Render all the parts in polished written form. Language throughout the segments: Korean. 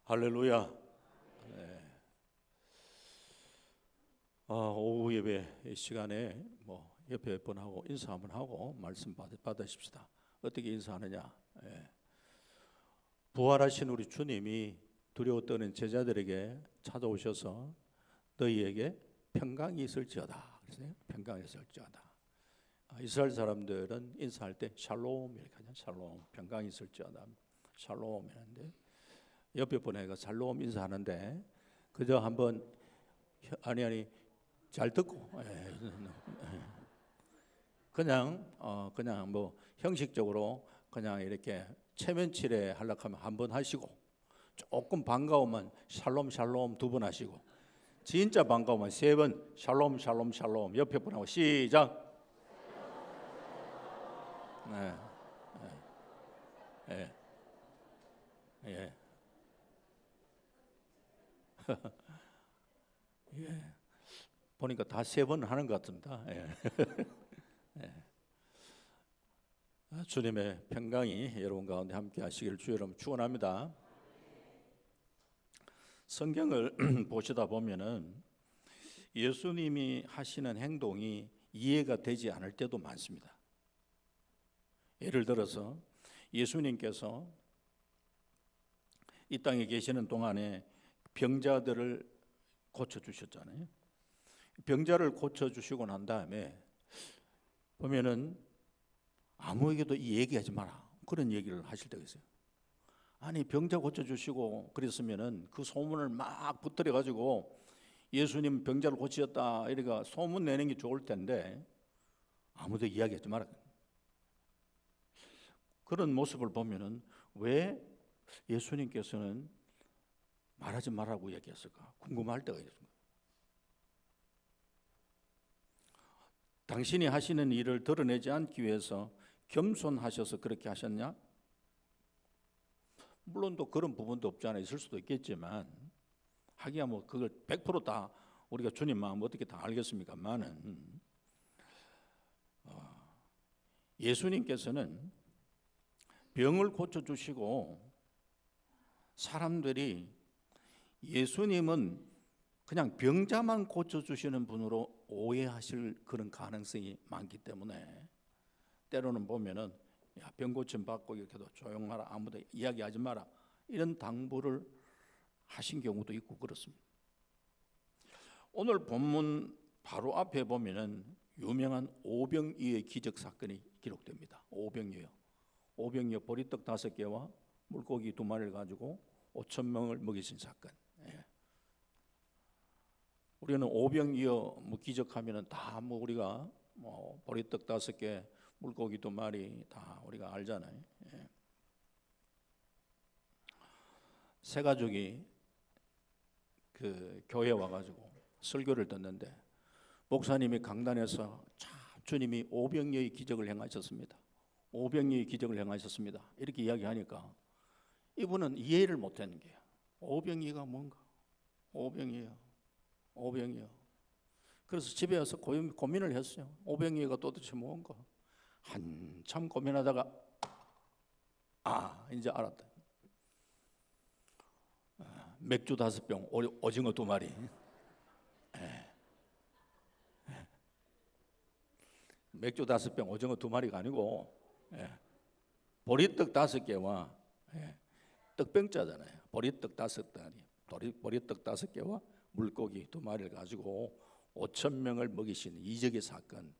할렐루야. 네. 오후 예배 시간에 옆에 몇 번 하고 인사 한번 하고 말씀 받으십시다. 어떻게 인사하느냐? 부활하신 우리 주님이 두려워 떠는 제자들에게 찾아오셔서 너희에게 평강이 있을지어다. 그랬어요. 평강이 있을지어다. 이스라엘 사람들은 인사할 때 샬롬 이렇게 하죠. 샬롬, 평강이 있을지어다. 샬롬 이랬는데 옆에 분에게 샬롬 인사하는데 그저 한번 아니 잘 듣고 그냥 뭐 형식적으로 그냥 이렇게 체면치레 하려고 하면 한 번 하시고 조금 반가우면 샬롬 샬롬 두 번 하시고 진짜 반가우면 세 번 샬롬 샬롬 샬롬 옆에 분하고 시작. 예. 보니까 다 세 번 하는 것 같습니다. 주님의 평강이 여러분 가운데 함께 하시기를 주여 여러분 축원합니다. 성경을 보시다 보면은 예수님이 하시는 행동이 이해가 되지 않을 때도 많습니다. 예를 들어서 예수님께서 이 땅에 계시는 동안에 병자들을 고쳐주셨잖아요. 병자를 고쳐주시고 난 다음에 보면은 아무에게도 이 얘기하지 마라 그런 얘기를 하실 때가 있어요. 아니 병자 고쳐주시고 그랬으면은 그 소문을 막 붙들여 가지고 예수님 병자를 고치셨다 이러니까 소문 내는 게 좋을 텐데 아무도 이야기하지 마라. 그런 모습을 보면은 왜 예수님께서는 말하지 말라고 얘기했을까 궁금할 때가 있습니다. 당신이 하시는 일을 드러내지 않기 위해서 겸손하셔서 그렇게 하셨냐? 물론 또 그런 부분도 없지 않아 있을 수도 있겠지만 하기야 뭐 그걸 100% 우리가 주님 마음 어떻게 다 알겠습니까만은 예수님께서는 병을 고쳐주시고 사람들이 예수님은 그냥 병자만 고쳐주시는 분으로 오해하실 그런 가능성이 많기 때문에 때로는 보면은 야, 병 고침 받고 이렇게 해도 조용하라 아무도 이야기하지 마라 이런 당부를 하신 경우도 있고 그렇습니다. 오늘 본문 바로 앞에 보면은 유명한 오병이어의 기적 사건이 기록됩니다. 오병이어 보리떡 5개와 물고기 2마리를 가지고 5,000명을 먹이신 사건. 우리는 오병이어 기적하면은 다 우리가 보리떡 5개, 물고기 2마리 다 우리가 알잖아요. 세 가족이 그 교회에 와가지고 설교를 듣는데 목사님이 강단에서 참 주님이 오병이어의 기적을 행하셨습니다. 오병이어의 기적을 행하셨습니다. 이렇게 이야기하니까 이분은 이해를 못하는 게요. 오병이어가 뭔가? 오병이어. 그래서 집에 와서 고민을 했어요. 오병이어가 도대체 뭔가? 한참 고민하다가 이제 알았다. 맥주 5병, 오징어 2마리. 맥주 5병, 오징어 2마리가 아니고 보리떡 5개와 떡병자잖아요. 보리떡 5개와 물고기 2마리를 가지고 5,000명을 먹이신 이적의 사건.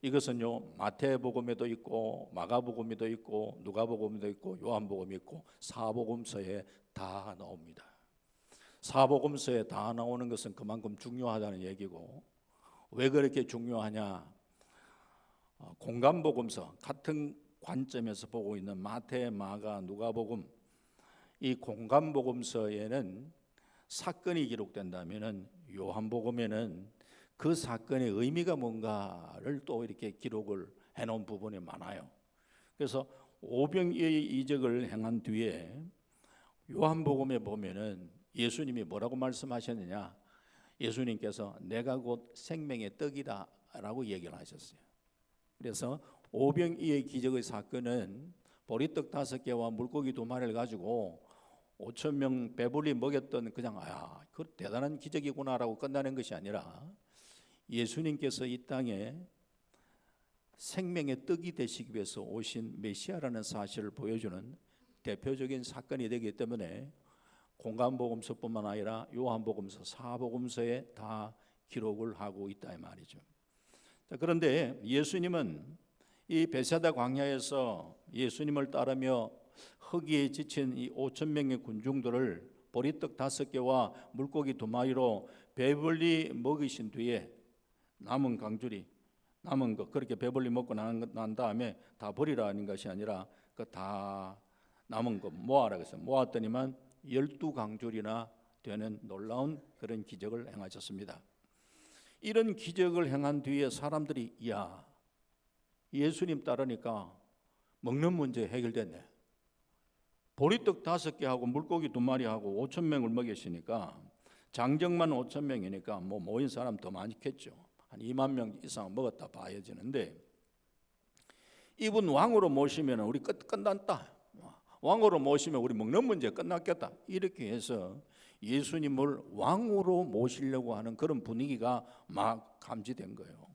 이것은요 마태복음에도 있고 마가복음에도 있고 누가복음에도 있고 요한복음에 있고 사복음서에 다 나옵니다. 사복음서에 다 나오는 것은 그만큼 중요하다는 얘기고 왜 그렇게 중요하냐? 공간복음서 같은 관점에서 보고 있는 마태, 마가, 누가복음 이 공간복음서에는 사건이 기록된다면은 요한복음에는 그 사건의 의미가 뭔가를 또 이렇게 기록을 해놓은 부분이 많아요. 그래서 오병이어의 이적을 행한 뒤에 요한복음에 보면은 예수님이 뭐라고 말씀하셨느냐? 예수님께서 내가 곧 생명의 떡이다 라고 얘기를 하셨어요. 그래서 오병이어의 기적의 사건은 보리떡 5개와 물고기 2마리를 가지고 5천 명 배불리 먹였던 그냥 그 대단한 기적이구나라고 끝나는 것이 아니라 예수님께서 이 땅에 생명의 떡이 되시기 위해서 오신 메시아라는 사실을 보여주는 대표적인 사건이 되기 때문에 공간복음서뿐만 아니라 요한복음서, 사복음서에 다 기록을 하고 있다 이 말이죠. 자, 그런데 예수님은 이 베세다 광야에서 예수님을 따르며 허기에 지친 이 5천 명의 군중들을 보리떡 5개와 물고기 2마리로 배불리 먹이신 뒤에 남은 강줄이 남은 거 그렇게 배불리 먹고 난 다음에 다 버리라는 것이 아니라 그 다 남은 거 모아라 그래서 모았더니만 12강줄이나 되는 놀라운 그런 기적을 행하셨습니다. 이런 기적을 행한 뒤에 사람들이 예수님 따르니까 먹는 문제 해결됐네. 보리떡 5개하고 물고기 2마리하고 5천 명을 먹였으니까 장정만 5천 명이니까 뭐 모인 사람 더 많겠죠. 한 2만 명 이상 먹었다 봐야지는데 이분 왕으로 모시면 우리 끝난다. 왕으로 모시면 우리 먹는 문제 끝났겠다. 이렇게 해서 예수님을 왕으로 모시려고 하는 그런 분위기가 막 감지된 거예요.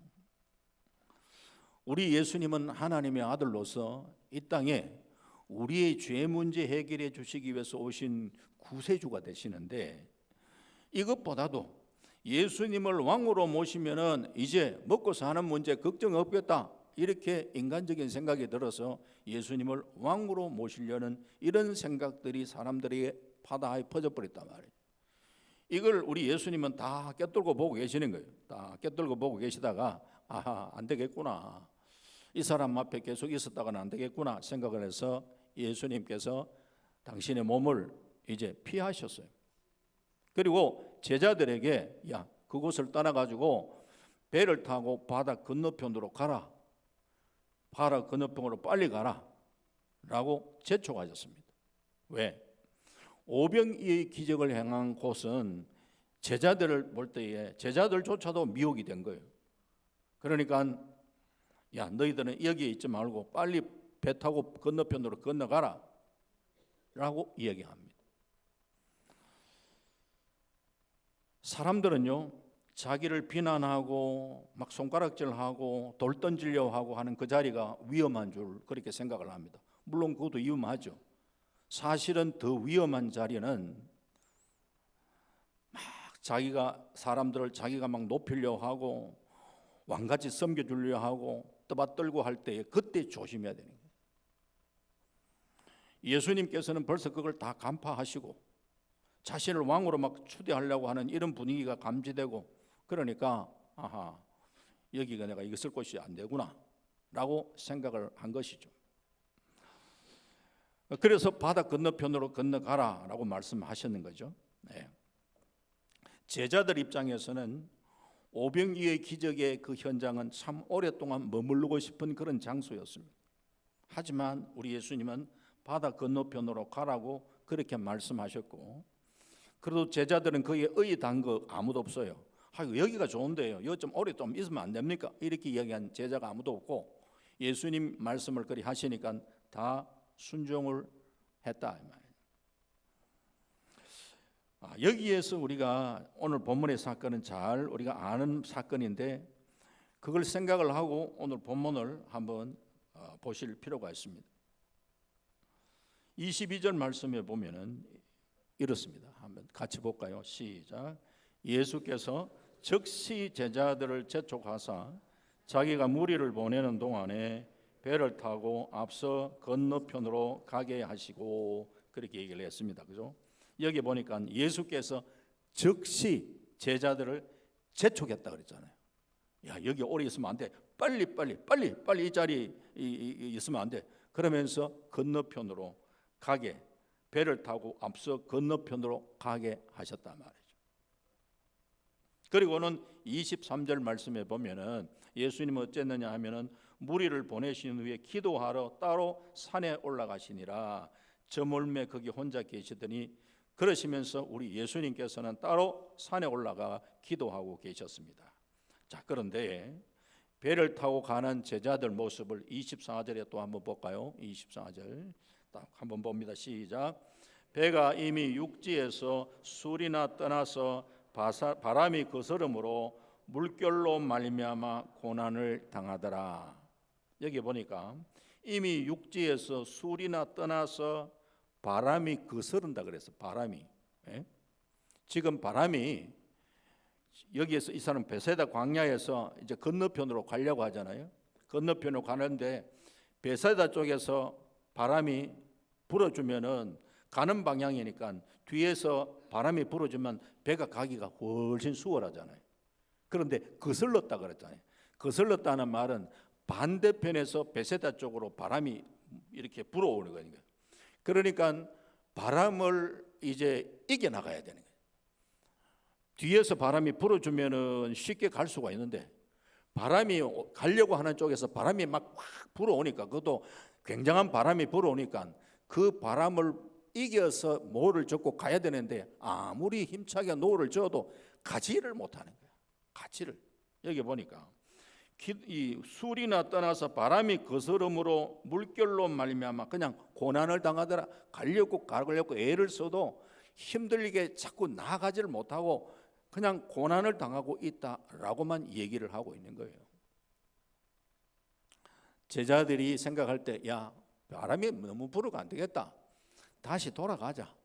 우리 예수님은 하나님의 아들로서 이 땅에 우리의 죄 문제 해결해 주시기 위해서 오신 구세주가 되시는데 이것보다도 예수님을 왕으로 모시면은 이제 먹고 사는 문제 걱정 없겠다. 이렇게 인간적인 생각이 들어서 예수님을 왕으로 모시려는 이런 생각들이 사람들에게 바다에 퍼져버렸단 말이에요. 이걸 우리 예수님은 다 꿰뚫고 보고 계시는 거예요. 다 꿰뚫고 보고 계시다가 안 되겠구나. 이 사람 앞에 계속 있었다가는 안 되겠구나 생각을 해서 예수님께서 당신의 몸을 이제 피하셨어요. 그리고 제자들에게 그곳을 떠나가지고 배를 타고 바다 건너편으로 가라. 바다 건너편으로 빨리 가라 라고 재촉하셨습니다. 왜? 오병이의 기적을 행한 곳은 제자들을 볼 때에 제자들조차도 미혹이 된 거예요. 그러니까 너희들은 여기에 있지 말고 빨리 배 타고 건너편으로 건너가라 라고 이야기합니다. 사람들은요 자기를 비난하고 막 손가락질하고 돌 던지려고 하고 하는 그 자리가 위험한 줄 그렇게 생각을 합니다. 물론 그것도 위험하죠. 사실은 더 위험한 자리는 막 사람들을 자기가 막 높이려고 하고 왕같이 섬겨주려고 하고 떠받들고 할 때에 그때 조심해야 되는 거예요. 예수님께서는 벌써 그걸 다 간파하시고 자신을 왕으로 막 추대하려고 하는 이런 분위기가 감지되고 그러니까 여기가 내가 있을 곳이 안 되구나 라고 생각을 한 것이죠. 그래서 바다 건너편으로 건너가라 라고 말씀하셨는 거죠. 네. 제자들 입장에서는 오병이의 기적의 그 현장은 참 오랫동안 머무르고 싶은 그런 장소였습니다. 하지만 우리 예수님은 바다 건너편으로 가라고 그렇게 말씀하셨고 그래도 제자들은 거기에 의의단 거 아무도 없어요. 여기가 좋은데요. 여기 좀 오래 좀 있으면 안 됩니까? 이렇게 이야기한 제자가 아무도 없고 예수님 말씀을 그리 하시니까 다 순종을 했다. 여기에서 우리가 오늘 본문의 사건은 잘 우리가 아는 사건인데 그걸 생각을 하고 오늘 본문을 한번 보실 필요가 있습니다. 22절 말씀에 보면은 이렇습니다. 한번 같이 볼까요? 시작. 예수께서 즉시 제자들을 재촉하사 자기가 무리를 보내는 동안에 배를 타고 앞서 건너편으로 가게 하시고 그렇게 얘기를 했습니다. 그죠? 여기 보니까 예수께서 즉시 제자들을 재촉했다 그랬잖아요. 여기 오래 있으면 안 돼. 빨리 이 자리에 있으면 안 돼. 그러면서 건너편으로 가게 배를 타고 앞서 건너편으로 가게 하셨단 말이죠. 그리고는 23절 말씀에 보면은 예수님은 어쨌느냐 하면은 무리를 보내신 후에 기도하러 따로 산에 올라가시니라. 저물매 거기 혼자 계시더니 그러시면서 우리 예수님께서는 따로 산에 올라가 기도하고 계셨습니다. 자, 그런데 배를 타고 가는 제자들 모습을 24절에 또 한번 볼까요? 24절 딱 한번 봅니다. 시작. 배가 이미 육지에서 술이나 떠나서 바람이 거스름으로 물결로 말미암아 고난을 당하더라. 여기 보니까 이미 육지에서 술이나 떠나서 바람이 거스른다 그랬어. 바람이. 예? 지금 바람이 여기에서 이 사람 베세다 광야에서 이제 건너편으로 가려고 하잖아요. 건너편으로 가는데 베세다 쪽에서 바람이 불어주면은 가는 방향이니까 뒤에서 바람이 불어주면 배가 가기가 훨씬 수월하잖아요. 그런데 거슬렀다 그랬잖아요. 거슬렀다는 말은 반대편에서 베세다 쪽으로 바람이 이렇게 불어오는 거니까. 그러니까 바람을 이제 이겨 나가야 되는 거예요. 뒤에서 바람이 불어주면은 쉽게 갈 수가 있는데 바람이 가려고 하는 쪽에서 바람이 막 확 불어오니까 그것도 굉장한 바람이 불어오니까 그 바람을 이겨서 노를 젓고 가야 되는데 아무리 힘차게 노를 저어도 가지를 못하는 거야. 가지를. 여기 보니까 이 술이나 떠나서 바람이 거스름으로 물결로 말미암아 그냥 고난을 당하더라. 가려고 애를 써도 힘들게 자꾸 나아가지를 못하고 그냥 고난을 당하고 있다라고만 얘기를 하고 있는 거예요. 제자들이 생각할 때 야, 바람이 너무 불어가 안 되겠다. 다시 돌아가자.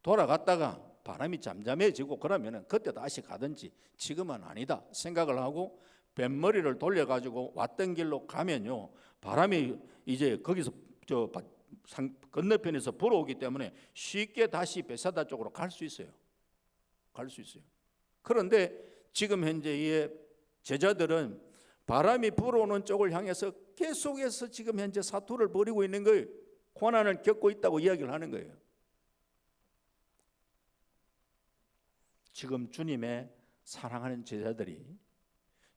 돌아갔다가 바람이 잠잠해지고 그러면은 그때 다시 가든지 지금은 아니다 생각을 하고 뱃머리를 돌려가지고 왔던 길로 가면요 바람이 이제 거기서 저 건너편에서 불어오기 때문에 쉽게 다시 베사다 쪽으로 갈 수 있어요. 갈 수 있어요. 그런데 지금 현재의 제자들은 바람이 불어오는 쪽을 향해서 계속해서 지금 현재 사투를 벌이고 있는 거예요. 고난을 겪고 있다고 이야기를 하는 거예요. 지금 주님의 사랑하는 제자들이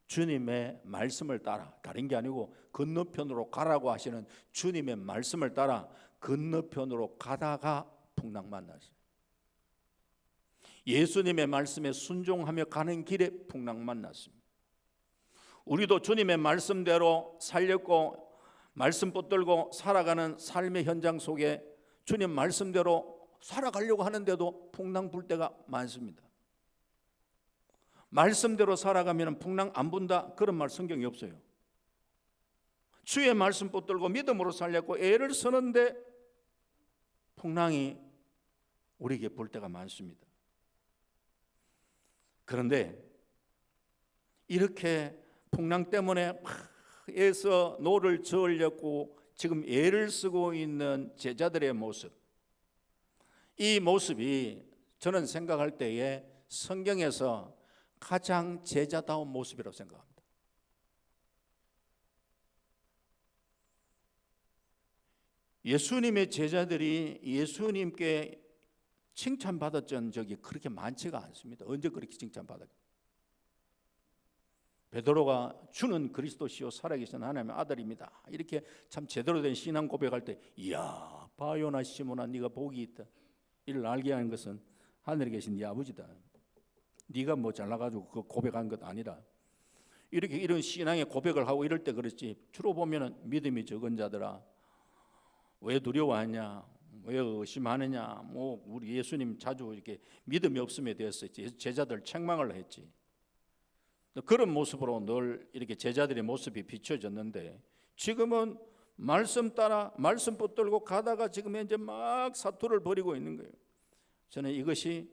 주님의 말씀을 따라 다른 게 아니고 건너편으로 가라고 하시는 주님의 말씀을 따라 건너편으로 가다가 풍랑 만났어요. 예수님의 말씀에 순종하며 가는 길에 풍랑 만났습니다. 우리도 주님의 말씀대로 살렸고 말씀 붙들고 살아가는 삶의 현장 속에 주님 말씀대로 살아가려고 하는데도 풍랑 불 때가 많습니다. 말씀대로 살아가면 풍랑 안 분다 그런 말 성경이 없어요. 주의 말씀 붙들고 믿음으로 살렸고 애를 쓰는데 풍랑이 우리에게 불 때가 많습니다. 그런데 이렇게 풍랑 때문에 막 애써 노를 저으려고 지금 애를 쓰고 있는 제자들의 모습, 이 모습이 저는 생각할 때에 성경에서 가장 제자다운 모습이라고 생각합니다. 예수님의 제자들이 예수님께 칭찬받았던 적이 그렇게 많지가 않습니다. 언제 그렇게 칭찬받았죠? 베드로가 주는 그리스도시요 살아계신 하나님의 아들입니다. 이렇게 참 제대로 된 신앙 고백할 때 이야 바요나 시몬아 네가 복이 있다. 이를 알게 하는 것은 하늘에 계신 네 아버지다. 네가 뭐 잘나가지고 그 고백한 것 아니라 이렇게 이런 신앙의 고백을 하고 이럴 때 그렇지 주로 보면은 믿음이 적은 자들아 왜 두려워하냐 왜 의심하느냐 뭐 우리 예수님 자주 이렇게 믿음이 없음에 대해서 제자들 책망을 했지. 그런 모습으로 늘 이렇게 제자들의 모습이 비춰졌는데 지금은 말씀 따라 말씀 붙들고 가다가 지금 현재 막 사투를 벌이고 있는 거예요. 저는 이것이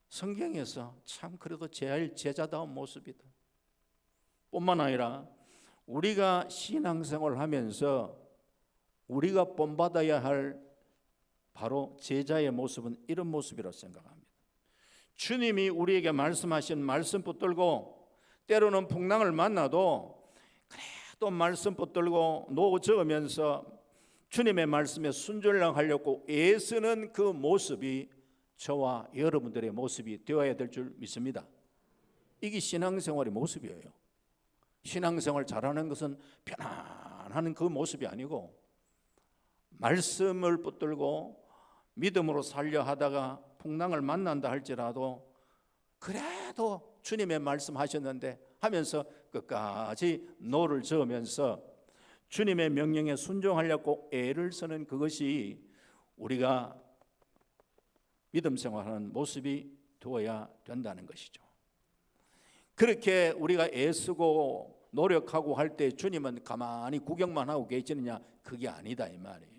성경에서 참 그래도 제일 제자다운 모습이다. 뿐만 아니라 우리가 신앙생활을 하면서 우리가 본받아야 할 바로 제자의 모습은 이런 모습이라고 생각합니다. 주님이 우리에게 말씀하신 말씀 붙들고 때로는 풍랑을 만나도 그래도 말씀 붙들고 노 저으면서 주님의 말씀에 순종하려고 애쓰는 그 모습이 저와 여러분들의 모습이 되어야 될 줄 믿습니다. 이게 신앙생활의 모습이에요. 신앙생활 잘하는 것은 편안한 그 모습이 아니고 말씀을 붙들고 믿음으로 살려 하다가 풍랑을 만난다 할지라도 그래도 주님의 말씀하셨는데 하면서 끝까지 노를 저으면서 주님의 명령에 순종하려고 애를 쓰는 그것이 우리가 믿음 생활하는 모습이 되어야 된다는 것이죠. 그렇게 우리가 애쓰고 노력하고 할 때 주님은 가만히 구경만 하고 계시느냐? 그게 아니다 이 말이에요.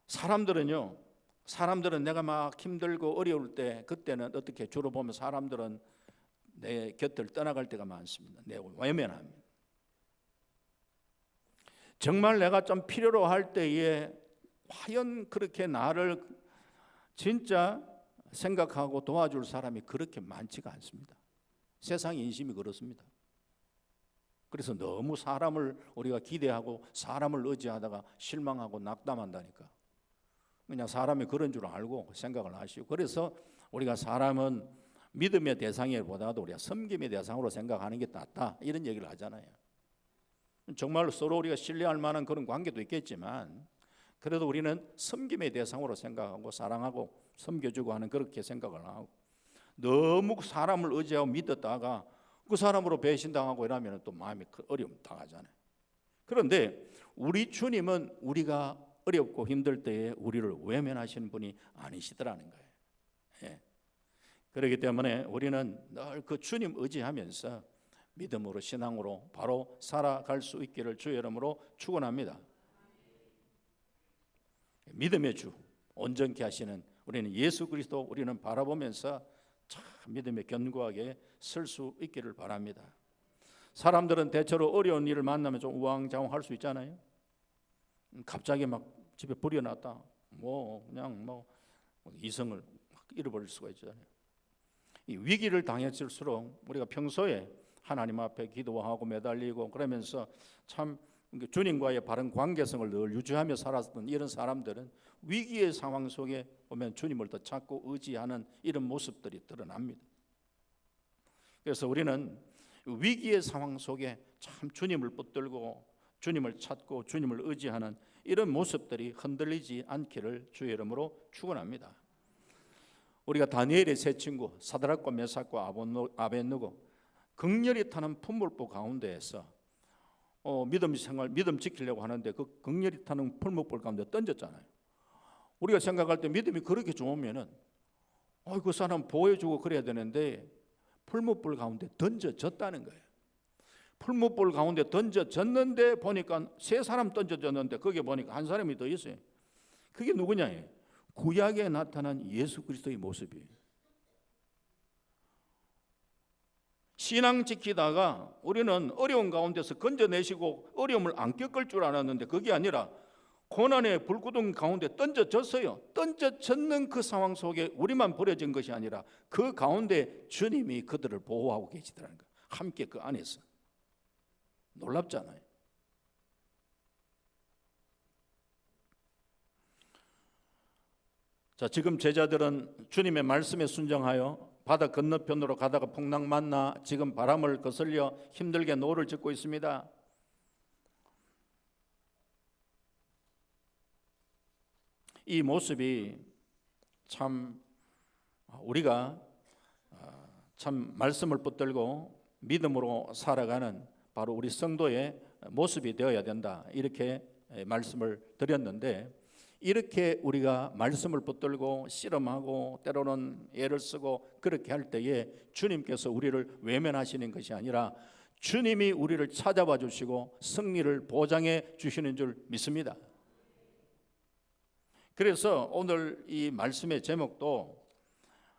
사람들은 내가 막 힘들고 어려울 때 그때는 어떻게 주로 보면 사람들은 내 곁을 떠나갈 때가 많습니다. 내 외면합니다. 정말 내가 좀 필요로 할 때에 과연 그렇게 나를 진짜 생각하고 도와줄 사람이 그렇게 많지가 않습니다. 세상 인심이 그렇습니다. 그래서 너무 사람을 우리가 기대하고 사람을 의지하다가 실망하고 낙담한다니까. 그냥 사람이 그런 줄 알고 생각을 하시고, 그래서 우리가 사람은 믿음의 대상이보다도 우리가 섬김의 대상으로 생각하는 게 낫다, 이런 얘기를 하잖아요. 정말로 서로 우리가 신뢰할 만한 그런 관계도 있겠지만 그래도 우리는 섬김의 대상으로 생각하고 사랑하고 섬겨주고 하는, 그렇게 생각을 하고, 너무 사람을 의지하고 믿었다가 그 사람으로 배신당하고 이러면 또 마음이 어려움 당하잖아요. 그런데 우리 주님은 우리가 어렵고 힘들 때에 우리를 외면하시는 분이 아니시더라는 거예요. 예. 그렇기 때문에 우리는 늘 그 주님 의지하면서 믿음으로, 신앙으로 바로 살아갈 수 있기를 주의 이름으로 축원합니다. 믿음의 주, 온전케 하시는 우리는 예수 그리스도 우리는 바라보면서 참 믿음에 견고하게 설 수 있기를 바랍니다. 사람들은 대체로 어려운 일을 만나면 좀 우왕좌왕할 수 있잖아요. 갑자기 막 집에 불이 났다, 그냥 이성을 잃어버릴 수가 있잖아요. 이 위기를 당했을수록 우리가 평소에 하나님 앞에 기도하고 매달리고 그러면서 참 주님과의 바른 관계성을 늘 유지하며 살았던 이런 사람들은 위기의 상황 속에 보면 주님을 더 찾고 의지하는 이런 모습들이 드러납니다. 그래서 우리는 위기의 상황 속에 참 주님을 붙들고 주님을 찾고 주님을 의지하는 이런 모습들이 흔들리지 않기를 주의 이름으로 축원합니다. 우리가 다니엘의 세 친구 사드락과 메삭과 아벳느고 극렬히 타는 풀무불 가운데에서 믿음 지키려고 하는데 그 극렬히 타는 풀무불 가운데 던졌잖아요. 우리가 생각할 때 믿음이 그렇게 좋으면은 그 사람 보호해주고 그래야 되는데 풀무불 가운데 던져졌다는 거예요. 풀무불 가운데 던져졌는데 보니까 세 사람 던져졌는데 거기에 보니까 한 사람이 더 있어요. 그게 누구냐? 구약에 나타난 예수 그리스도의 모습이에요. 신앙 지키다가 우리는 어려운 가운데서 건져내시고 어려움을 안 겪을 줄 알았는데 그게 아니라 고난의 불구덩이 가운데 던져졌어요. 던져졌는 그 상황 속에 우리만 버려진 것이 아니라 그 가운데 주님이 그들을 보호하고 계시더라는 거예요. 함께 그 안에서. 놀랍잖아요. 자, 지금 제자들은 주님의 말씀에 순종하여 바다 건너편으로 가다가 풍랑 만나 지금 바람을 거슬려 힘들게 노를 젓고 있습니다. 이 모습이 참 우리가 참 말씀을 붙들고 믿음으로 살아가는 바로 우리 성도의 모습이 되어야 된다, 이렇게 말씀을 드렸는데, 이렇게 우리가 말씀을 붙들고 씨름하고 때로는 애를 쓰고 그렇게 할 때에 주님께서 우리를 외면하시는 것이 아니라 주님이 우리를 찾아봐 주시고 승리를 보장해 주시는 줄 믿습니다. 그래서 오늘 이 말씀의 제목도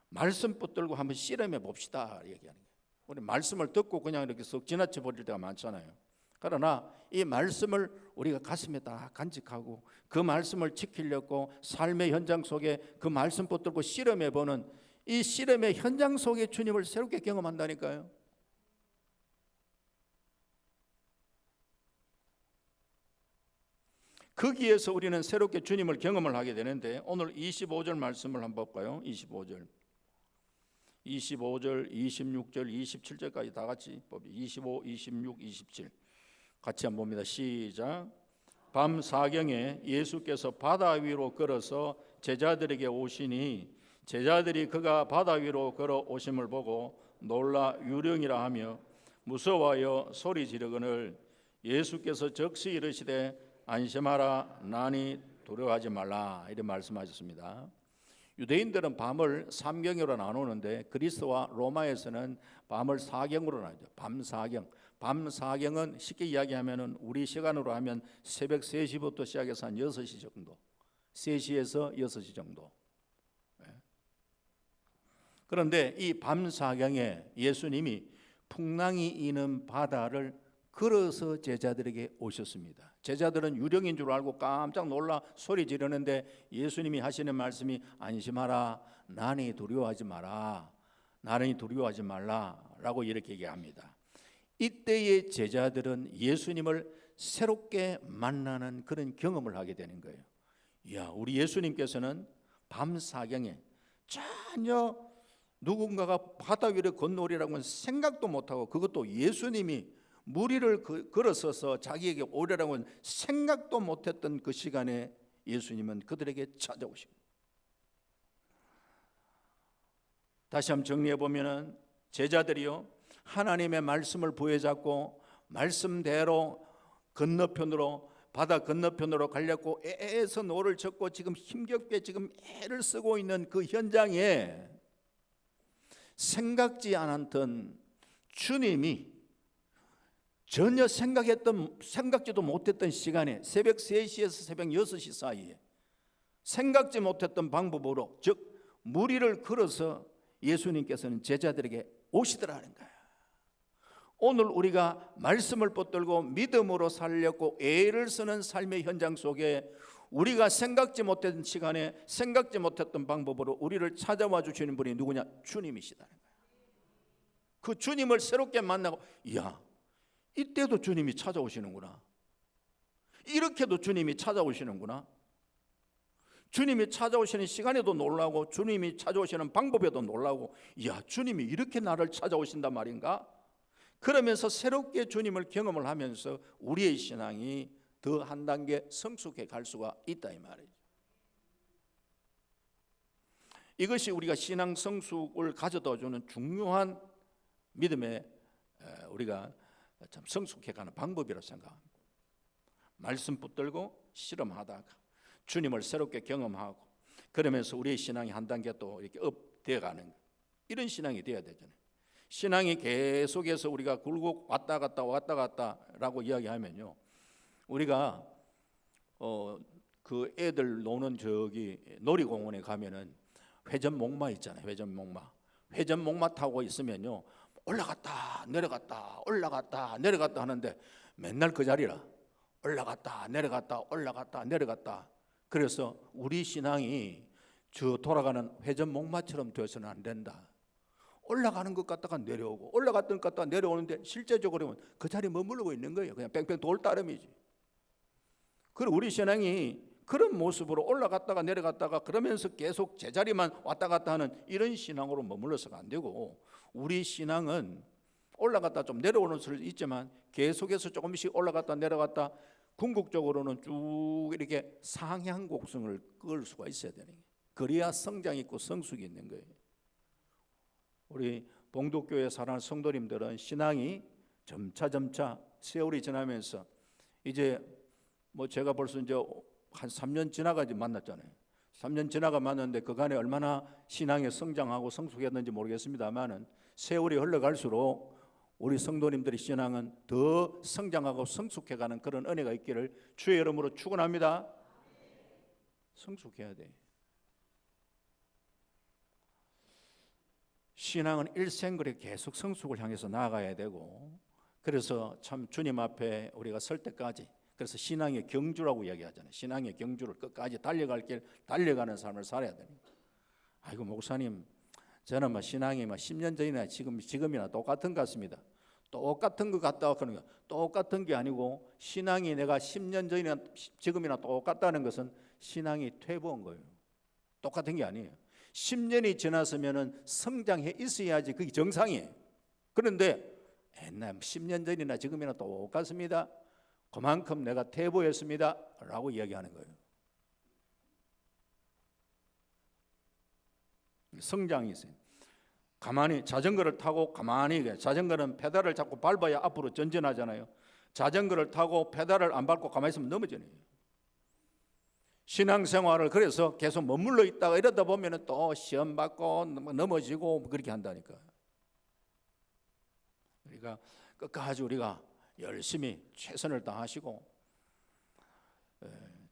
말씀 붙들고 한번 씨름해 봅시다 얘기하는 거예요. 우리 말씀을 듣고 그냥 이렇게 썩 지나쳐 버릴 때가 많잖아요. 그러나 이 말씀을 우리가 가슴에 다 간직하고 그 말씀을 지키려고 삶의 현장 속에 그 말씀 붙들고 씨름해 보는 이 씨름의 현장 속에 주님을 새롭게 경험한다니까요. 거기에서 우리는 새롭게 주님을 경험을 하게 되는데, 오늘 25절 말씀을 한번 볼까요? 25절, 26절, 27절까지 다 같이 25, 26, 27 같이 한번 봅니다. 시작. 밤 사경에 예수께서 바다 위로 걸어서 제자들에게 오시니 제자들이 그가 바다 위로 걸어 오심을 보고 놀라 유령이라 하며 무서워하여 소리 지르거늘 예수께서 적시 이르시되 안심하라 나니 두려워하지 말라 이렇게 말씀하셨습니다. 유대인들은 밤을 삼경으로 나누는데 그리스와 로마에서는 밤을 사경으로 나누죠. 밤사경. 밤사경은 쉽게 이야기하면 우리 시간으로 하면 새벽 3시부터 시작해서 한 6시 정도, 3시에서 6시 정도. 그런데 이 밤사경에 예수님이 풍랑이 이는 바다를 걸어서 제자들에게 오셨습니다. 제자들은 유령인 줄 알고 깜짝 놀라 소리 지르는데 예수님이 하시는 말씀이 안심하라, 나니 두려워하지 마라, 나니 두려워하지 말라 라고 이렇게 얘기합니다. 이때의 제자들은 예수님을 새롭게 만나는 그런 경험을 하게 되는 거예요. 이야, 우리 예수님께서는 밤사경에 전혀 누군가가 바다 위를 건너오리라고는 생각도 못하고, 그것도 예수님이 물 위를 걸어서서 자기에게 오리라고는 생각도 못했던 그 시간에 예수님은 그들에게 찾아오십니다. 다시 한번 정리해 보면은 제자들이요, 하나님의 말씀을 부여잡고 말씀대로 건너편으로, 바다 건너편으로 가려고 애에서 노를 젓고 지금 힘겹게 지금 애를 쓰고 있는 그 현장에 생각지 않았던 주님이 전혀 생각지도 못했던 시간에 새벽 3시에서 새벽 6시 사이에 생각지 못했던 방법으로, 즉 물 위를 걸어서 예수님께서는 제자들에게 오시더라는 거예요. 오늘 우리가 말씀을 붙들고 믿음으로 살려고 애를 쓰는 삶의 현장 속에 우리가 생각지 못했던 시간에 생각지 못했던 방법으로 우리를 찾아와 주시는 분이 누구냐? 주님이시다는 거예요. 그 주님을 새롭게 만나고, 이야, 이때도 주님이 찾아오시는구나, 이렇게도 주님이 찾아오시는구나, 주님이 찾아오시는 시간에도 놀라고 주님이 찾아오시는 방법에도 놀라고, 이야, 주님이 이렇게 나를 찾아오신단 말인가? 그러면서 새롭게 주님을 경험을 하면서 우리의 신앙이 더 한 단계 성숙해 갈 수가 있다 이 말이죠. 이것이 우리가 신앙 성숙을 가져다 주는 중요한 믿음의 우리가 참 성숙해가는 방법이라고 생각합니다. 말씀 붙들고 실험하다가 주님을 새롭게 경험하고, 그러면서 우리의 신앙이 한 단계 또 이렇게 업되어가는 이런 신앙이 되어야 되잖아요. 신앙이 계속해서 우리가 굴곡 왔다 갔다 라고 이야기하면요, 우리가 그 애들 노는 저기 놀이공원에 가면은 회전목마 있잖아요. 회전목마 타고 있으면요, 올라갔다 내려갔다 올라갔다 내려갔다 하는데 맨날 그 자리라 올라갔다 내려갔다. 그래서 우리 신앙이 저 돌아가는 회전목마처럼 되어서는 안 된다. 올라가는 것 같다가 내려오고 올라갔던 것 같다가 내려오는데 실제적으로는 그 자리에 머무르고 있는 거예요. 그냥 뺑뺑 돌 따름이지. 그리고 우리 신앙이 그런 모습으로 올라갔다가 내려갔다가 그러면서 계속 제자리만 왔다 갔다 하는 이런 신앙으로 머물러서가 안 되고, 우리 신앙은 올라갔다 좀 내려오는 수도 있지만 계속해서 조금씩 올라갔다 내려갔다 궁극적으로는 쭉 이렇게 상향 곡선을 끌 수가 있어야 되는 거예요. 그래야 성장이 있고 성숙이 있는 거예요. 우리 봉독교회 살아가는 성도님들은 신앙이 점차 세월이 지나면서 이제 뭐 제가 벌써 이제 한 3년 지나가지 만났잖아요. 3년 지나가 만났는데 그간에 얼마나 신앙에 성장하고 성숙했는지 모르겠습니다만은 세월이 흘러갈수록 우리 성도님들의 신앙은 더 성장하고 성숙해가는 그런 은혜가 있기를 주의 이름으로 축원합니다. 성숙해야 돼. 신앙은 일생그래 계속 성숙을 향해서 나아가야 되고, 그래서 참 주님 앞에 우리가 설 때까지, 그래서 신앙의 경주라고 이야기하잖아요. 신앙의 경주를 끝까지 달려갈 길 달려가는 삶을 살아야 됩니다. 아이고 목사님, 저는 뭐 신앙이 10년 전이나 지금이나 똑같은 것 같습니다. 똑같은 것 같다 그러는 거, 똑같은 게 아니고 신앙이 내가 10년 전이나 지금이나 똑같다는 것은 신앙이 퇴보한 거예요. 똑같은 게 아니에요. 10년이 지났으면 성장해 있어야지 그게 정상이에요. 그런데 옛날 10년 전이나 지금이나 똑같습니다. 그만큼 내가 퇴보했습니다 라고 이야기하는 거예요. 성장이 있어요. 가만히 자전거를 타고 가만히, 자전거는 페달을 잡고 밟아야 앞으로 전진하잖아요. 자전거를 타고 페달을 안 밟고 가만히 있으면 넘어지네요. 신앙생활을 그래서 계속 머물러 있다가 이러다 보면 또 시험 받고 넘어지고 그렇게 한다니까. 그러니까 끝까지 우리가 열심히 최선을 다하시고,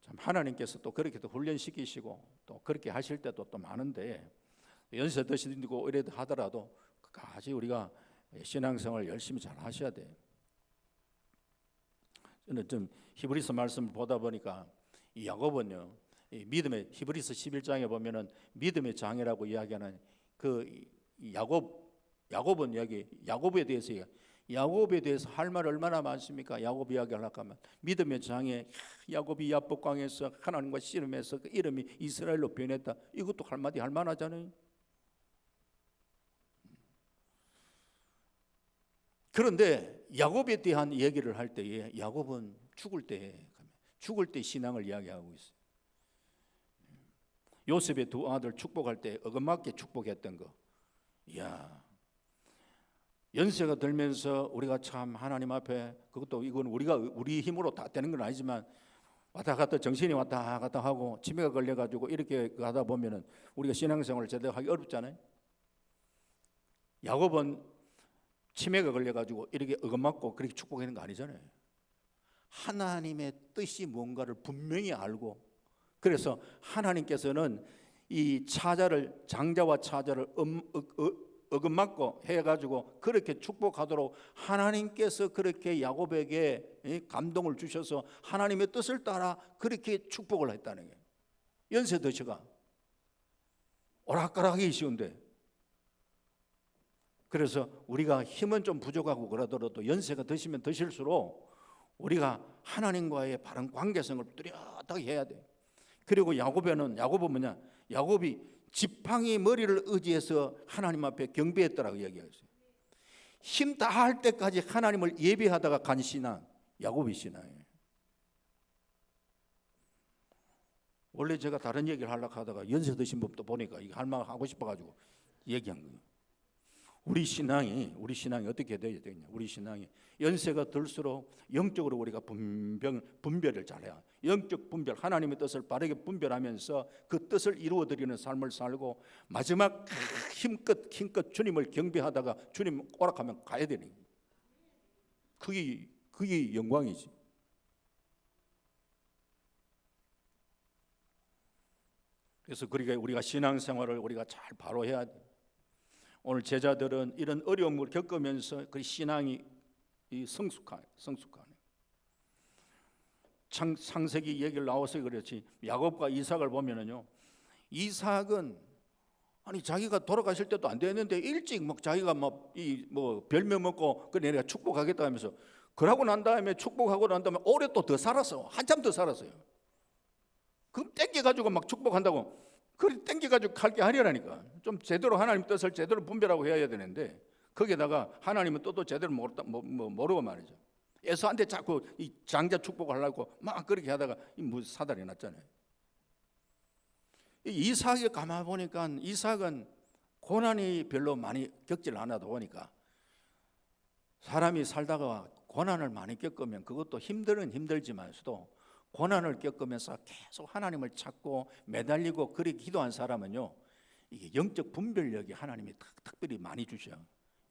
참 하나님께서 또 그렇게 또 훈련시키시고 또 그렇게 하실 때도 또 많은데, 연세 드시고 이래 하더라도 끝까지 우리가 신앙생활을 열심히 잘 하셔야 돼. 저는 좀 히브리서 말씀을 보다 보니까 이 야곱은요, 이 믿음의 히브리서 11장에 보면은 믿음의 장이라고 이야기하는 그 야곱은 여기 야곱에 대해서 할 말 얼마나 많습니까? 야곱 이야기하려고 하면 믿음의 장에 야곱이 야복강에서 하나님과 씨름해서 그 이름이 이스라엘로 변했다. 이것도 한마디 할 만하잖아요. 그런데 야곱에 대한 얘기를 할 때에 야곱은 죽을 때 신앙을 이야기하고 있어요. 요셉의 두 아들 축복할 때 어긋맞게 축복했던 거. 이야, 연세가 들면서 우리가 참 하나님 앞에, 그것도 이건 우리 힘으로 다 되는 건 아니지만 왔다 갔다 정신이 왔다 갔다 하고 치매가 걸려가지고 이렇게 가다 보면은 우리가 신앙생활을 제대로 하기 어렵잖아요. 야곱은 치매가 걸려가지고 이렇게 어긋맞고 그렇게 축복하는 거 아니잖아요. 하나님의 뜻이 뭔가를 분명히 알고, 그래서 하나님께서는 이 장자와 차자를 어긋맞고 해가지고 그렇게 축복하도록 하나님께서 그렇게 야곱에게 감동을 주셔서 하나님의 뜻을 따라 그렇게 축복을 했다는 거예요. 연세 드셔가 오락가락하기 쉬운데, 그래서 우리가 힘은 좀 부족하고 그러더라도 연세가 드시면 드실수록 우리가 하나님과의 바른 관계성을 뚜렷하게 해야 돼. 그리고 야곱은 뭐냐? 야곱이 지팡이 머리를 의지해서 하나님 앞에 경배했더라고 이야기했어요. 힘 다 할 때까지 하나님을 예배하다가 간 신앙, 야곱의 신앙이에요. 원래 제가 다른 얘기를 하려고 하다가 연세 드신 분도 보니까 이거 할 말 하고 싶어가지고 얘기한 거예요. 우리 신앙이 어떻게 되어야 되겠냐? 우리 신앙이 연세가 들수록 영적으로 우리가 분별을 잘해야, 영적 분별, 하나님의 뜻을 바르게 분별하면서 그 뜻을 이루어드리는 삶을 살고 마지막 힘껏 주님을 경배하다가 주님 오락하면 가야 되는 거예요. 그게 영광이지. 그래서 그러니까 우리가 신앙생활을 우리가 잘 바로 해야 돼. 오늘 제자들은 이런 어려움을 겪으면서 그 신앙이 성숙하네. 창세기 얘기를 나와서 그렇지, 야곱과 이삭을 보면은요, 이삭은 아니 자기가 돌아가실 때도 안 됐는데 일찍 막 자기가 별명 먹고 그 내가 축복하겠다 하면서, 그러고 난 다음에 축복하고 난 다음에 오래 또 더 살았어. 한참 더 살았어요. 그럼 땡겨가지고 막 축복한다고 그걸 땡겨가지고 갈게 하려니까 좀 제대로 하나님 뜻을 제대로 분별하고 해야 되는데, 거기에다가 하나님은 뜻도 제대로 모르고 말이죠. 에서한테 자꾸 이 장자 축복하려고 막 그렇게 하다가 사달이 났잖아요. 이삭이 가만 보니까 이삭은 고난이 별로 많이 겪질 않아도 보니까, 사람이 살다가 고난을 많이 겪으면 그것도 힘들지만서도 고난을 겪으면서 계속 하나님을 찾고 매달리고 그렇게 기도한 사람은요, 이게 영적 분별력이 하나님이 특별히 많이 주셔요.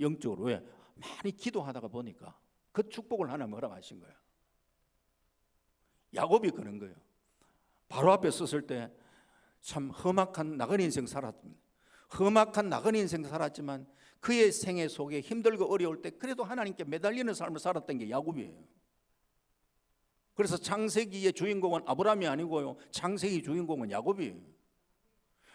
영적으로. 왜? 많이 기도하다가 보니까 그 축복을 하나님 허락하신 거예요. 야곱이 그런 거예요. 바로 앞에 섰을 때 참 험악한 나그네 인생 살았습니다. 험악한 나그네 인생 살았지만 그의 생애 속에 힘들고 어려울 때 그래도 하나님께 매달리는 삶을 살았던 게 야곱이에요. 그래서 창세기의 주인공은 아브라함이 아니고요, 창세기 주인공은 야곱이에요.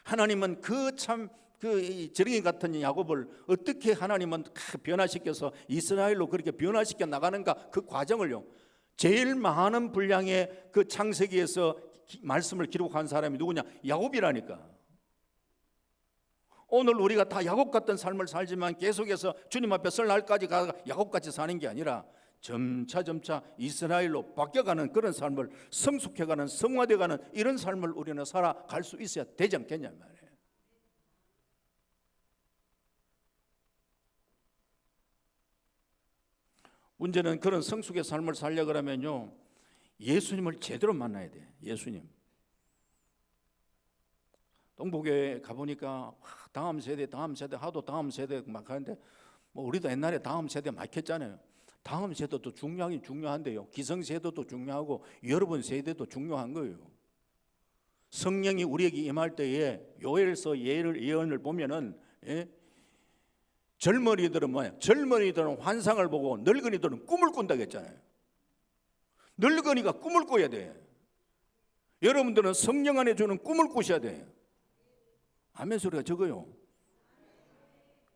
하나님은 그 지렁이 같은 야곱을 어떻게 하나님은 변화시켜서 이스라엘로 그렇게 변화시켜 나가는가, 그 과정을요, 제일 많은 분량의 그 창세기에서 말씀을 기록한 사람이 누구냐? 야곱이라니까. 오늘 우리가 다 야곱 같은 삶을 살지만 계속해서 주님 앞에 설 날까지 가다가 야곱같이 사는 게 아니라 점차 이스라엘로 바뀌어가는 그런 삶을, 성숙해가는, 성화돼가는 이런 삶을 우리는 살아갈 수 있어야 되지 않겠냐 말이에요. 문제는 그런 성숙의 삶을 살려고 하면요, 예수님을 제대로 만나야 돼. 예수님. 동부교회 가보니까 다음 세대 하도 다음 세대 막 하는데 뭐 우리도 옛날에 다음 세대 막 했잖아요. 다음 세대도 중요하긴 중요한데요. 기성세대도 중요하고 여러분 세대도 중요한 거예요. 성령이 우리에게 임할 때에 요엘서 예언을 보면은 젊은이들은 뭐야? 젊은이들은 환상을 보고 늙은이들은 꿈을 꾼다고 했잖아요. 늙은이가 꿈을 꿔야 돼. 여러분들은 성령 안에 주는 꿈을 꾸셔야 돼. 아멘 소리가 적어요.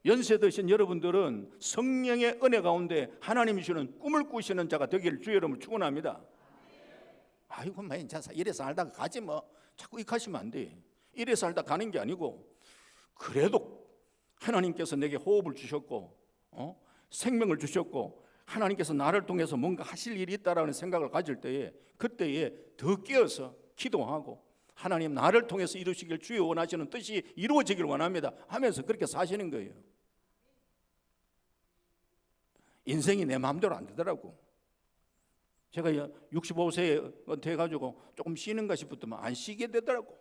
연세 드신 여러분들은 성령의 은혜 가운데 하나님이 주는 꿈을 꾸시는 자가 되기를 주 여러분을 축원합니다. 아이고 뭐 이래 살다가 가지 뭐 자꾸 익하시면 안 돼. 이래 살다 가는 게 아니고 그래도 하나님께서 내게 호흡을 주셨고 생명을 주셨고 하나님께서 나를 통해서 뭔가 하실 일이 있다라는 생각을 가질 때에 그때에 더 깨어서 기도하고 하나님 나를 통해서 이루시길 주의 원하시는 뜻이 이루어지길 원합니다 하면서 그렇게 사시는 거예요. 인생이 내 마음대로 안 되더라고. 제가 65세에 은퇴해가지고 조금 쉬는가 싶었더만 안 쉬게 되더라고.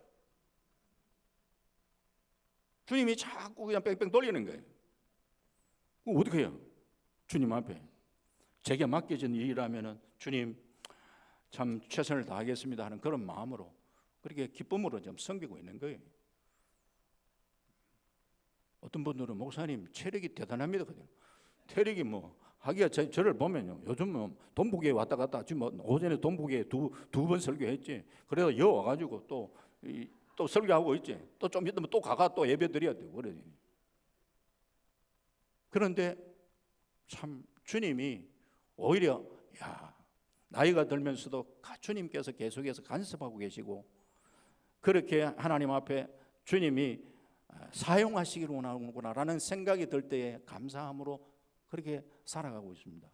주님이 자꾸 그냥 뺑뺑 돌리는 거예요. 그럼 어떻게 해요? 주님 앞에 제게 맡겨진 일이라면은 주님 참 최선을 다하겠습니다 하는 그런 마음으로 그렇게 기쁨으로 좀 섬기고 있는 거예요. 어떤 분들은 목사님 체력이 대단합니다. 체력이 뭐 하기야 저를 보면요. 요즘 뭐 동북에 왔다 갔다 지금 뭐 오전에 동북에 두 번 설교했지. 그래서 여 와가지고 또 설교하고 있지. 또 좀 있으면 또 가가 또 예배 드려야 돼. 그래. 그런데 참 주님이 오히려 나이가 들면서도 주님께서 계속해서 간섭하고 계시고 그렇게 하나님 앞에 주님이 사용하시기를 원하는구나라는 생각이 들 때에 감사함으로 그렇게 살아가고 있습니다.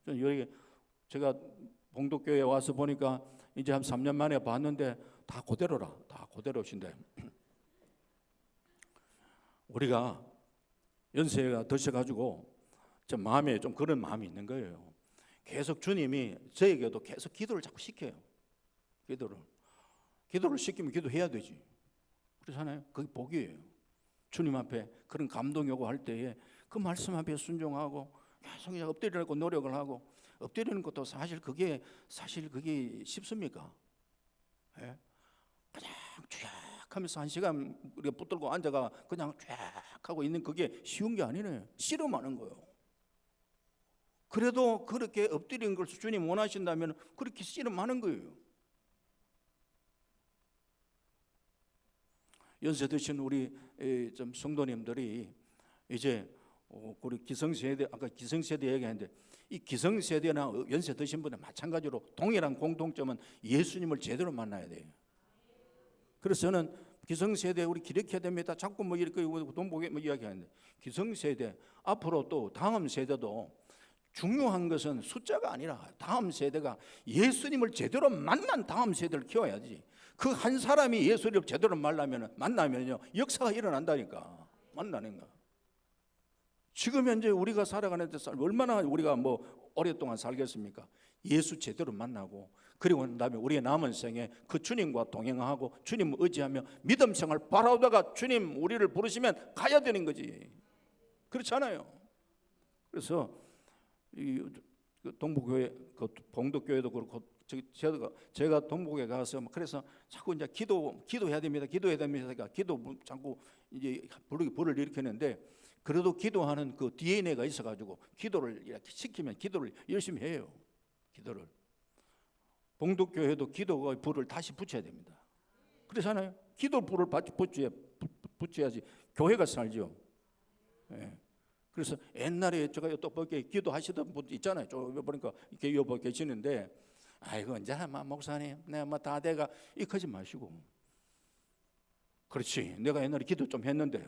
여기 제가 봉독교회에 와서 보니까 이제 한 3년 만에 봤는데 다 그대로라. 다 그대로신데 우리가 연세가 드셔가지고 저 마음에 좀 그런 마음이 있는 거예요. 계속 주님이 저에게도 계속 기도를 자꾸 시켜요. 기도를 시키면 기도해야 되지. 그렇잖아요. 그게 복이에요. 주님 앞에 그런 감동이 오고 할 때에 그 말씀 앞에 순종하고 계속 엎드리려고 노력을 하고 엎드리는 것도 사실 그게 쉽습니까? 예? 그냥 쫙 하면서 1시간 우리가 붙들고 앉아가 그냥 쫙 하고 있는 그게 쉬운 게 아니네. 씨름하는 거예요. 그래도 그렇게 엎드리는 것을 주님 원하신다면 그렇게 씨름하는 거예요. 연세 드신 우리 좀 성도님들이 이제 우리 기성세대 아까 기성세대 얘기했는데 이 기성세대나 연세 드신 분들 마찬가지로 동일한 공통점은 예수님을 제대로 만나야 돼요. 그래서 저는 기성세대 우리 기력해야 됩니다. 자꾸 뭐 이렇게 돈보게 뭐 이야기하는데 기성세대 앞으로 또 다음 세대도 중요한 것은 숫자가 아니라 다음 세대가 예수님을 제대로 만난 다음 세대를 키워야지. 그 한 사람이 예수님을 제대로 만나면요 역사가 일어난다니까. 만나는 거. 지금 현재 우리가 살아가는 데 얼마나 우리가 뭐 오랫동안 살겠습니까? 예수 제대로 만나고 그리고 난 다음에 우리의 남은 생에 그 주님과 동행하고 주님 의지하며 믿음 생활 바라다가 주님 우리를 부르시면 가야 되는 거지. 그렇잖아요. 그래서 이 동부교회 그 봉독교회도 그렇고 제가 동북에 가서 그래서 자꾸 이제 기도해야 됩니다. 기도 자꾸 이제 불을 일으키는데 그래도 기도하는 그 DNA가 있어가지고 기도를 이렇게 시키면 기도를 열심히 해요. 기도를 봉독교회도 기도가 불을 다시 붙여야 됩니다. 그렇잖아요. 기도 불을 붙여야지 교회가 살죠. 예. 그래서 옛날에 제가 또 기도하시던 분 있잖아요. 저 보니까 이렇게 여보 계시는데 아이고 이제 목사님 내가 뭐 다 돼가 이러지 마시고 그렇지 내가 옛날에 기도 좀 했는데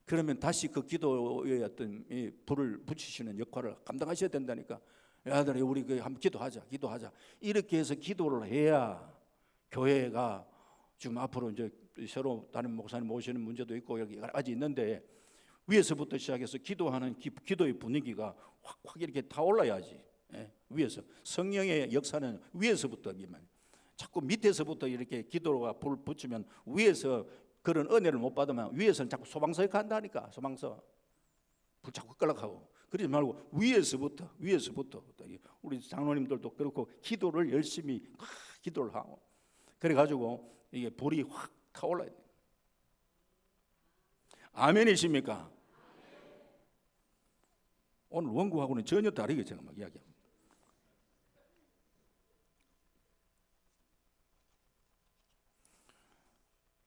그러면 다시 그 기도의 어떤 이 불을 붙이시는 역할을 감당하셔야 된다니까. 야들아 우리 한번 기도하자 이렇게 해서 기도를 해야 교회가 지금 앞으로 이제 새로 다른 목사님 오시는 문제도 있고 여러 가지 있는데 위에서부터 시작해서 기도하는 기도의 분위기가 확 이렇게 타올라야지. 예, 위에서 성령의 역사는 위에서부터기만. 자꾸 밑에서부터 이렇게 기도가 불 붙이면 위에서 그런 은혜를 못 받으면 위에서는 자꾸 소방서에 간다니까. 소방서 불 자꾸 끌어가고. 그러지 말고 위에서부터 우리 장로님들도 그렇고 기도를 열심히 기도를 하고 그래가지고 이게 불이 확 타올라야 돼요. 아멘이십니까? 오늘 원고하고는 전혀 다르게 제가 막 이야기합니다.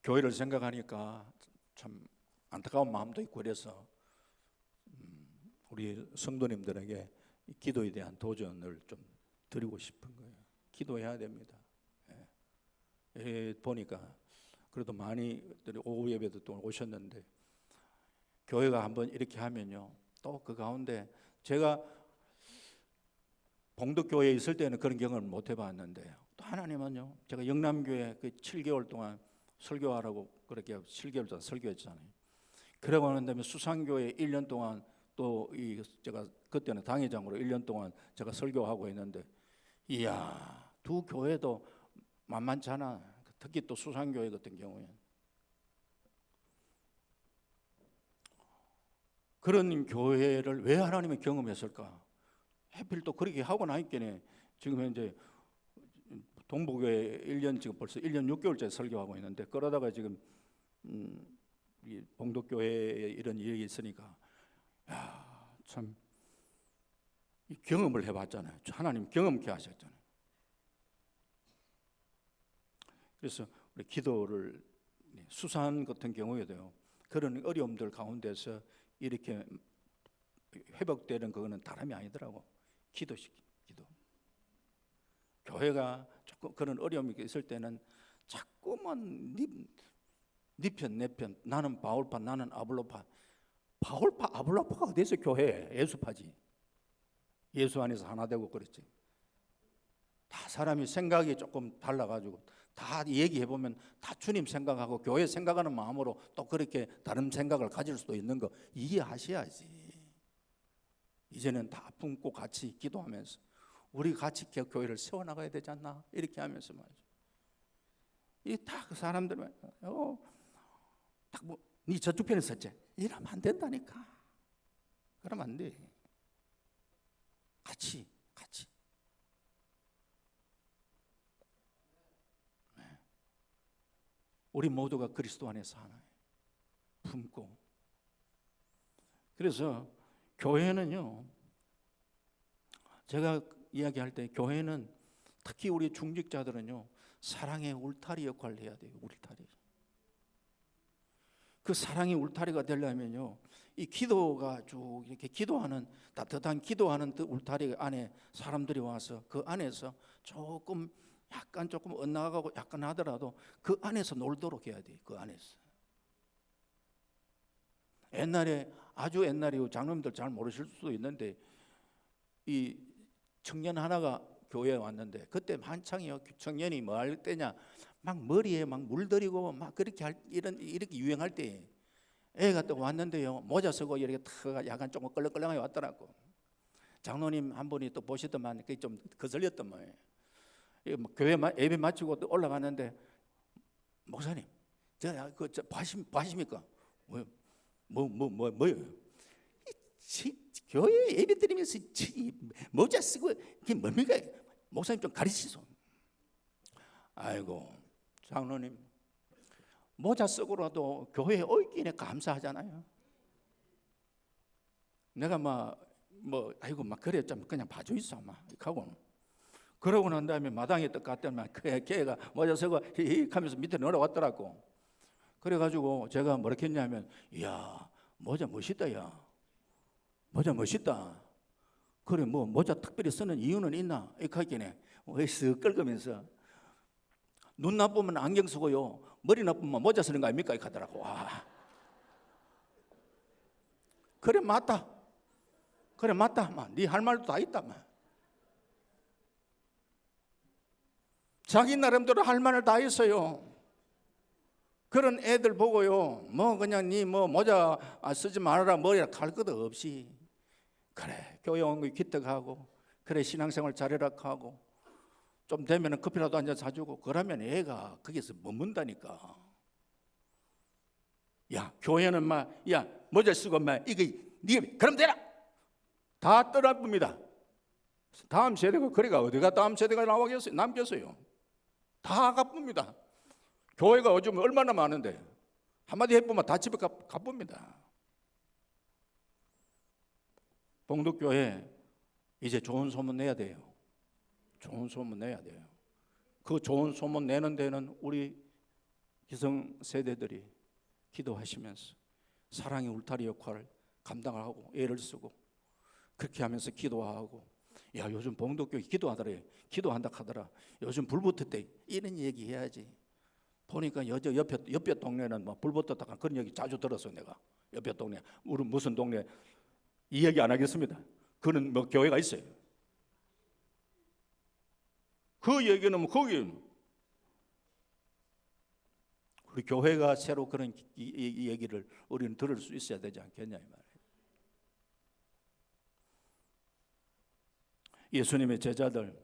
교회를 생각하니까 참 안타까운 마음도 있고 그래서 우리 성도님들에게 기도에 대한 도전을 좀 드리고 싶은 거예요. 기도해야 됩니다. 보니까 그래도 많이 오후 예배도 또 오셨는데 교회가 한번 이렇게 하면요 또 그 가운데 제가 봉독교회에 있을 때는 그런 경험을 못 해봤는데 또 하나님은요 제가 영남교회 그 7개월 동안 설교하라고 그렇게 7개월 동안 설교했잖아요. 그러고 난 다음에 수산교회 1년 동안 또 제가 그때는 당회장으로 1년 동안 제가 설교하고 있는데 이야 두 교회도 만만치 않아. 특히 또 수산교회 같은 경우에 그런 교회를 왜 하나님이 경험했을까? 하필 또 그렇게 하고 나있겠네. 지금 현재 동부교회 1년 지금 벌써 1년 6개월째 설교하고 있는데 그러다가 지금 이 봉독교회에 이런 일이 있으니까 참 경험을 해봤잖아요. 하나님 경험케 하셨잖아요. 그래서 우리 기도를 수산 같은 경우에도요 그런 어려움들 가운데서 이렇게 회복되는 그거는 다름이 아니더라고. 기도. 교회가 조금 그런 어려움이 있을 때는 자꾸만 네 편 내 편 나는 바울파 나는 아볼로파. 바울파 아볼로파가 어디서 교회에 예수파지. 예수 안에서 하나 되고 그랬지. 다 사람이 생각이 조금 달라가지고 다 얘기해보면 다 주님 생각하고 교회 생각하는 마음으로 또 그렇게 다른 생각을 가질 수도 있는 거 이해하셔야지. 이제는 다 품고 같이 기도하면서 우리 같이 교회를 세워나가야 되지 않나 이렇게 하면서 말이죠. 이 다 그 사람들은 딱 뭐 네 저쪽 편에 섰지 이러면 안 된다니까. 그러면 안 돼. 같이 우리 모두가 그리스도 안에서 하나예요. 품고. 그래서 교회는요 제가 이야기할 때 교회는 특히 우리 중직자들은요 사랑의 울타리 역할을 해야 돼요. 울타리. 그 사랑의 울타리가 되려면요 이 기도가 쭉 이렇게 기도하는 따뜻한 기도하는 그 울타리 안에 사람들이 와서 그 안에서 조금 엇나가고 약간 하더라도 그 안에서 놀도록 해야 돼요. 그 안에서. 옛날에 아주 옛날에 장로님들 잘 모르실 수도 있는데 이 청년 하나가 교회에 왔는데 그때 한창이요. 청년이 뭐 할 때냐 막 머리에 막 물들이고 막 그렇게 이렇게 유행할 때 애가 또 왔는데요 모자 쓰고 이렇게 탁 약간 조금 끌렁끌렁하게 왔더라고. 장로님 한 분이 또 보시더만 그게 좀 거슬렸던 거예요. 교회 예배 마치고 또 올라가는데 목사님 저 봐십니까? 뭐요? 교회 예배 드리면서 모자 쓰고 그게 뭡니까? 목사님 좀 가르치소. 아이고 장로님 모자 쓰고라도 교회에 옳기에 감사하잖아요. 내가 아이고 그래 좀 그냥 봐줘 있어 하고 그러고 난 다음에 마당에 딱 갔더니 걔가 모자 쓰고 히 하면서 밑에 내려왔더라고. 그래가지고 제가 뭐라고 했냐면 이야 모자 멋있다. 야 모자 멋있다. 그래 뭐 모자 특별히 쓰는 이유는 있나? 이렇게 하기네 쓱 긁으면서 눈 나쁘면 안경 쓰고요 머리 나쁘면 모자 쓰는 거 아닙니까? 이렇게 하더라고. 와. 그래 맞다. 네 할 말도 다 있다. 자기 나름대로 할 말을 다 했어요. 그런 애들 보고요 그냥 네 모자 쓰지 말아라 머리라 갈 것도 없이 그래 교회 온 거 기특하고 그래 신앙생활 잘해라 하고 좀 되면 커피라도 한 잔 사주고 그러면 애가 거기서 머문다니까. 야, 교회는 야, 모자 쓰고 이게 그럼 되라. 다 떠나봅니다. 다음 세대가 그래가 어디가 다음 세대가 나와겠어요? 남겠어요? 다 가쁩니다. 교회가 요즘 얼마나 많은데 한마디 해보면 다 집에 가봅니다. 봉독교회 이제 좋은 소문 내야 돼요. 좋은 소문 내야 돼요. 그 좋은 소문 내는 데는 우리 기성세대들이 기도하시면서 사랑의 울타리 역할을 감당을 하고 애를 쓰고 그렇게 하면서 기도하고, 야, 요즘 봉독교회 기도하더래, 기도한다 하더라, 요즘 불 붙었대, 이런 얘기 해야지. 보니까 옆에 동네는 불 붙었다 그런 얘기 자주 들었어요. 내가 옆에 동네, 우리 무슨 동네 이 얘기 안 하겠습니다. 그는 교회가 있어요. 그 얘기는 거기 우리 교회가 새로 그런 이 얘기를 우리는 들을 수 있어야 되지 않겠냐 이 말이에요. 예수님의 제자들,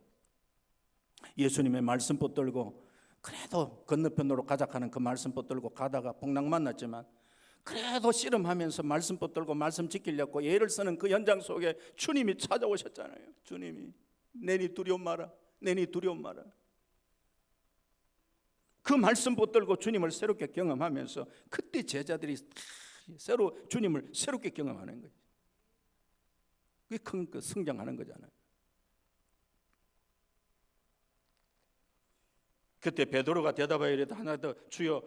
예수님의 말씀 붙들고 그래도 건너편으로 가자 하는 그 말씀 붙들고 가다가 복랑 만났지만 그래도 씨름하면서 말씀 붙들고 말씀 지키려고 예를 쓰는 그 현장 속에 주님이 찾아오셨잖아요. 주님이 내니 두려움 마라, 내니 두려움 마라. 그 말씀 붙들고 주님을 새롭게 경험하면서 그때 제자들이 새로 주님을 새롭게 경험하는 거예요. 그게 큰 성장하는 거잖아요. 그때 베드로가 대답하여 이르되 하나 더, 주여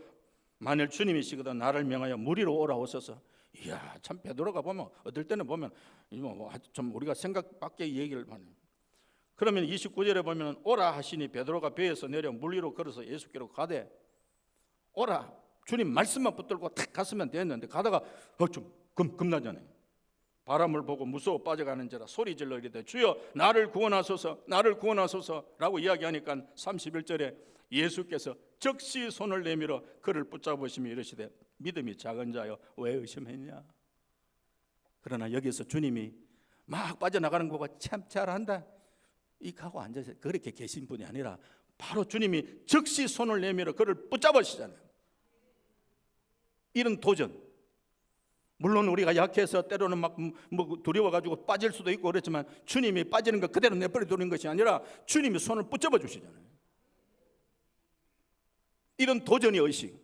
만일 주님이시거든 나를 명하여 무리로 오라오소서. 이야, 참 베드로가 보면 어떨 때는 보면 좀 우리가 생각 밖의 얘기를 하는. 그러면 29절에 보면 오라 하시니 베드로가 배에서 내려 물 위로 걸어서 예수께로 가되, 오라 주님 말씀만 붙들고 탁 갔으면 됐는데 가다가 좀 겁나잖아요. 바람을 보고 무서워 빠져가는지라 소리질러 이르되 주여 나를 구원하소서, 나를 구원하소서라고 이야기하니까 31절에 예수께서 즉시 손을 내밀어 그를 붙잡으시며 이르시되 믿음이 작은 자여 왜 의심했냐. 그러나 여기서 주님이 막 빠져나가는 거 보고 참 잘한다 이하고 앉아서 그렇게 계신 분이 아니라 바로 주님이 즉시 손을 내밀어 그를 붙잡으시잖아요. 이런 도전, 물론 우리가 약해서 때로는 막 두려워가지고 빠질 수도 있고 그렇지만 주님이 빠지는 거 그대로 내버려 두는 것이 아니라 주님이 손을 붙잡아 주시잖아요. 이런 도전의 의식,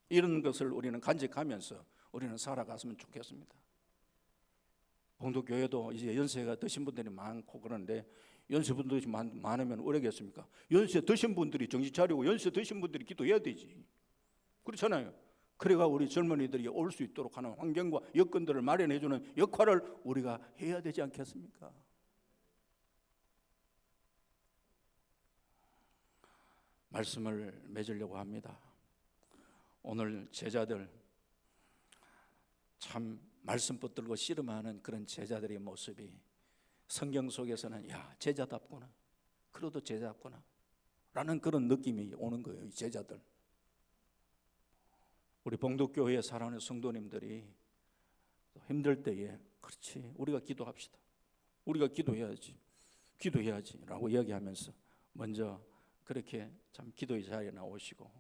이런 것을 우리는 간직하면서 우리는 살아갔으면 좋겠습니다. 봉독교회도 이제 연세가 드신 분들이 많고 그러는데 연세 분들이 많으면 오래겠습니까? 연세 드신 분들이 정신 차리고 연세 드신 분들이 기도해야 되지. 그렇잖아요. 그래가 우리 젊은이들이 올 수 있도록 하는 환경과 여건들을 마련해 주는 역할을 우리가 해야 되지 않겠습니까? 말씀을 맺으려고 합니다. 오늘 제자들 참 말씀 붙들고 씨름하는 그런 제자들의 모습이 성경 속에서는 야, 제자답구나, 그래도 제자답구나 라는 그런 느낌이 오는 거예요. 이 제자들, 우리 봉독교회에 살아가는 성도님들이 힘들 때에 그렇지 우리가 기도합시다, 우리가 기도해야지 라고 이야기하면서 먼저 그렇게 참 기도의 자리에 나오시고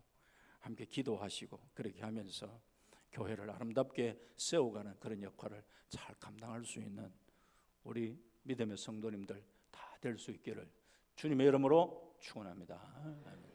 함께 기도하시고 그렇게 하면서 교회를 아름답게 세워가는 그런 역할을 잘 감당할 수 있는 우리 믿음의 성도님들 다 될 수 있기를 주님의 이름으로 축원합니다. 아멘.